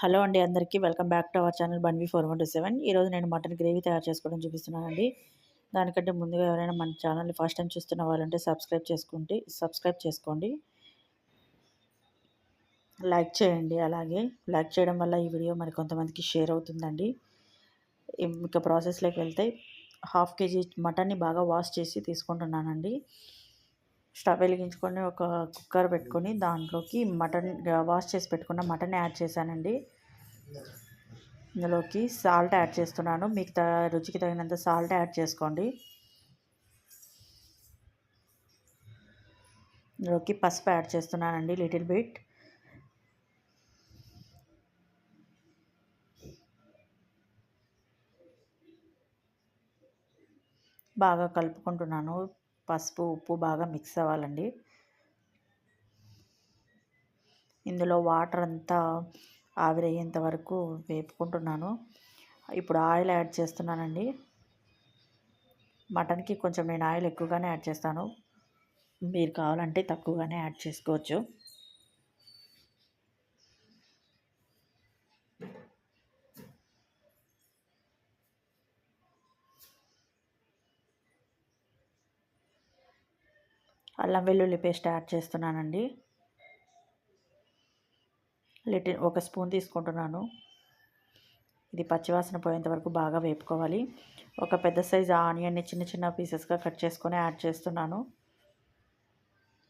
Hello అండి అందరికీ welcome back to our channel బన్వి 4127. ఈరోజు నేను మటన్ గ్రేవీ తయారు చేసుకోవడం చూపిస్తున్నానండి. దానికంటే ముందుగా ఎవరైనా మన ఛానల్ని ఫస్ట్ టైం చూస్తున్న వాళ్ళంటే సబ్స్క్రైబ్ చేసుకోండి, లైక్ చేయండి. అలాగే లైక్ చేయడం వల్ల ఈ వీడియో మరి కొంతమందికి షేర్ అవుతుందండి. ఇక ప్రాసెస్లోకి వెళ్తే హాఫ్ కేజీ మటన్ని బాగా వాష్ చేసి తీసుకుంటున్నానండి. స్టవ్ వెలిగించుకొని ఒక కుక్కర్ పెట్టుకొని దాంట్లోకి వాష్ చేసి పెట్టుకున్న మటన్ యాడ్ చేశానండి. ఇందులోకి సాల్ట్ యాడ్ చేస్తున్నాను. మీకు రుచికి తగినంత సాల్ట్ యాడ్ చేసుకోండి. ఇందులోకి పసుపు యాడ్ చేస్తున్నానండి, లిటిల్ బిట్. బాగా కలుపుకుంటున్నాను. పసుపు ఉప్పు బాగా మిక్స్ అవ్వాలండి. ఇందులో వాటర్ అంతా ఆవిరయ్యేంత వరకు వేపుకుంటున్నాను. ఇప్పుడు ఆయిల్ యాడ్ చేస్తున్నానండి. మటన్కి కొంచెం నేను ఆయిల్ ఎక్కువగానే యాడ్ చేస్తాను, మీరు కావాలంటే తక్కువగానే యాడ్ చేసుకోవచ్చు. అల్లం వెల్లుల్లి పేస్ట్ యాడ్ చేస్తున్నానండి. ఒక స్పూన్ తీసుకుంటున్నాను. ఇది పచ్చివాసన పోయేంత వరకు బాగా వేపుకోవాలి. ఒక పెద్ద సైజు ఆనియన్ని చిన్న చిన్న పీసెస్గా కట్ చేసుకొని యాడ్ చేస్తున్నాను.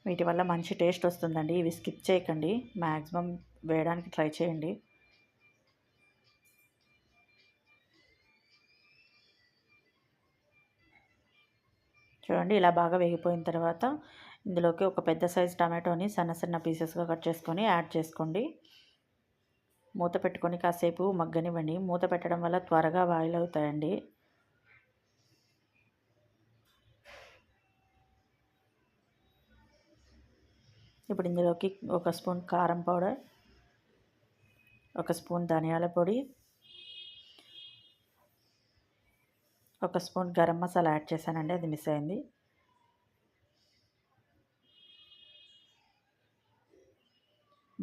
వీటి వల్ల మంచి టేస్ట్ వస్తుందండి. ఇవి స్కిప్ చేయకండి, మ్యాక్సిమం వేయడానికి ట్రై చేయండి. చూడండి, ఇలా బాగా వేగిపోయిన తర్వాత ఇందులోకి ఒక పెద్ద సైజు టమాటోని సన్న సన్న పీసెస్గా కట్ చేసుకొని యాడ్ చేసుకోండి. మూత పెట్టుకొని కాసేపు మగ్గనివ్వండి. మూత పెట్టడం వల్ల త్వరగా బాయిల్ అవుతాయండి. ఇప్పుడు ఇందులోకి ఒక స్పూన్ కారం పౌడర్, ఒక స్పూన్ ధనియాల పొడి, ఒక స్పూన్ గరం మసాలా యాడ్ చేశానండి, అది మిస్ అయింది.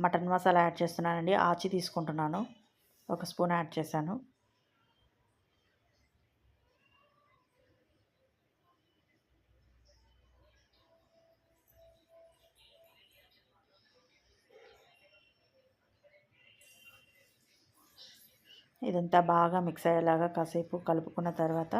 మటన్ మసాలా యాడ్ చేస్తున్నానండి. ఆచి తీసుకుంటున్నాను, ఒక స్పూన్ యాడ్ చేశాను. ఇదంతా బాగా మిక్స్ అయ్యేలాగా కాసేపు కలుపుకున్న తర్వాత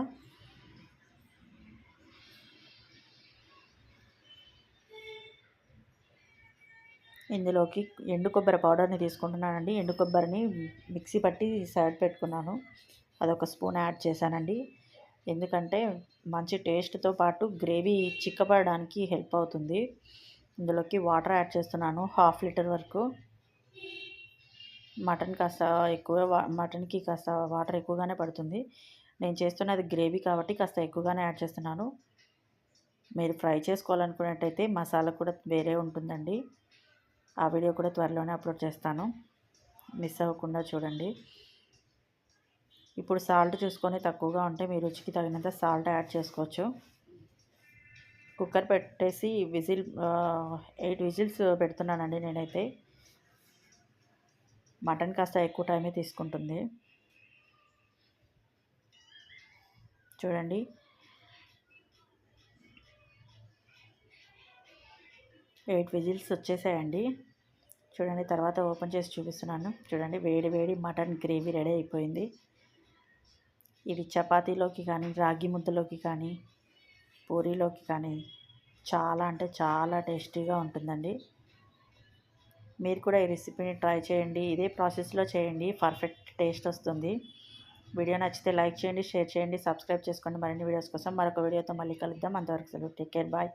ఇందులోకి ఎండు కొబ్బరి పౌడర్ని తీసుకుంటున్నానండి. ఎండు కొబ్బరిని మిక్సీ పట్టి సైడ్ పెట్టుకున్నాను, అదొక స్పూన్ యాడ్ చేశానండి. ఎందుకంటే మంచి టేస్ట్తో పాటు గ్రేవీ చిక్కబడడానికి హెల్ప్ అవుతుంది. ఇందులోకి వాటర్ యాడ్ చేస్తున్నాను, 1/2 లీటర్ వరకు. మటన్కి కాస్త వాటర్ ఎక్కువగానే పడుతుంది. నేను చేస్తున్నది గ్రేవీ కాబట్టి కాస్త ఎక్కువగానే యాడ్ చేస్తున్నాను. మీరు ఫ్రై చేసుకోవాలనుకున్నట్టయితే మసాలా కూడా వేరే ఉంటుందండి. ఆ వీడియో కూడా త్వరలోనే అప్లోడ్ చేస్తాను, మిస్ అవ్వకుండా చూడండి. ఇప్పుడు సాల్ట్ చూసుకొని తక్కువగా ఉంటే మీ రుచికి తగినంత సాల్ట్ యాడ్ చేసుకోవచ్చు. కుక్కర్ పెట్టేసి 8 విజిల్స్ పెడుతున్నానండి నేనైతే. మటన్ కాస్త ఎక్కువ టైమే తీసుకుంటుంది. చూడండి, 8 విజిల్స్ వచ్చేసాయండి. చూడండి, తర్వాత ఓపెన్ చేసి చూపిస్తున్నాను. చూడండి, వేడి వేడి మటన్ గ్రేవీ రెడీ అయిపోయింది. ఇది చపాతీలోకి కానీ, రాగి ముద్దలోకి కానీ, పూరీలోకి కానీ చాలా అంటే చాలా టేస్టీగా ఉంటుందండి. మీరు కూడా ఈ రెసిపీని ట్రై చేయండి. ఇదే ప్రాసెస్లో చేయండి, పర్ఫెక్ట్ టేస్ట్ వస్తుంది. వీడియో నచ్చితే లైక్ చేయండి, షేర్ చేయండి, సబ్స్క్రైబ్ చేసుకోండి. మరిన్ని వీడియోస్ కోసం మరొక వీడియోతో మళ్ళీ కలుద్దాం. అంతవరకు సెలవు. Take care, bye.